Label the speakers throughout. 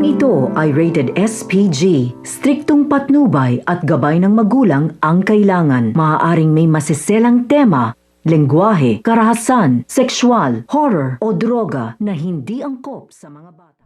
Speaker 1: ito ay rated SPG. Striktong patnubay at gabay ng magulang ang kailangan. Maaaring may masiselang tema, lengguwahe, karahasan, sexual, horror o droga na hindi angkop sa mga bata.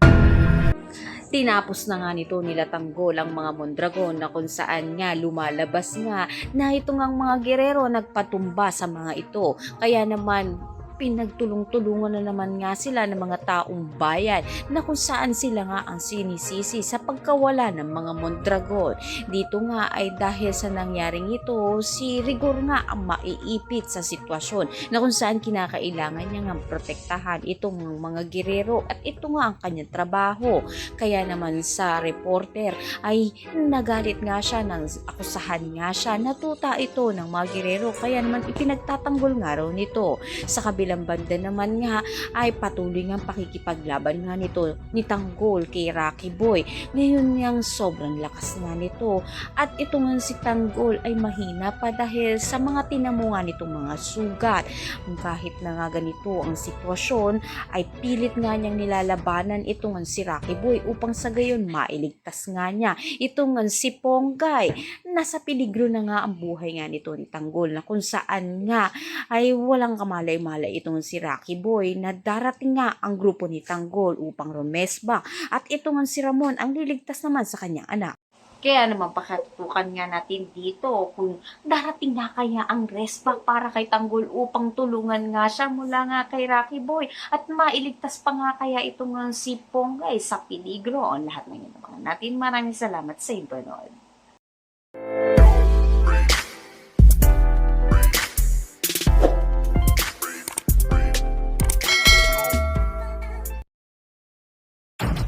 Speaker 2: Tinapos na nga nito nila Tanggol ang mga Mondragon na kung saan nga lumalabas nga na ito ngang mga gerero nagpatumba sa mga ito. Kaya naman pinagtulong-tulungan na naman nga sila ng mga taong bayan na kung saan sila nga ang sinisisi sa pagkawala ng mga Mondragon. Dito nga ay dahil sa nangyaring ito, si Rigor nga ang maiipit sa sitwasyon na kung saan kinakailangan niya nga protektahan itong mga gerero at ito nga ang kanyang trabaho. Kaya naman sa reporter ay nagalit nga siya, akusahan nga siya, natuta ito ng mga gerero kaya naman ipinagtatanggol nga raw nito. Sa kabilang banda naman nga ay patuloy nga pakikipaglaban nga nito ni Tanggol kay Rocky Boy. Ngayon niyang sobrang lakas nga nito at ito nga si Tanggol ay mahina pa dahil sa mga tinamo nga nitong mga sugat. Kahit na nga ganito ang sitwasyon ay pilit nga niyang nilalabanan ito nga si Rocky Boy upang sa gayon mailigtas nga niya ito nga si Ponggay. Nasa peligro na nga ang buhay nga nito ni Tanggol na kung saan nga ay walang kamalay-malay itong si Rocky Boy na darating nga ang grupo ni Tanggol upang rumesba at ito nga si Ramon ang liligtas naman sa kanyang anak. Kaya naman pakatutukan nga natin dito kung darating nga kaya ang resback para kay Tanggol upang tulungan nga siya mula nga kay Rocky Boy at mailigtas pa nga kaya itong si Ponggay sa peligro. Lahat ng yun naman natin. Maraming salamat sa panonood.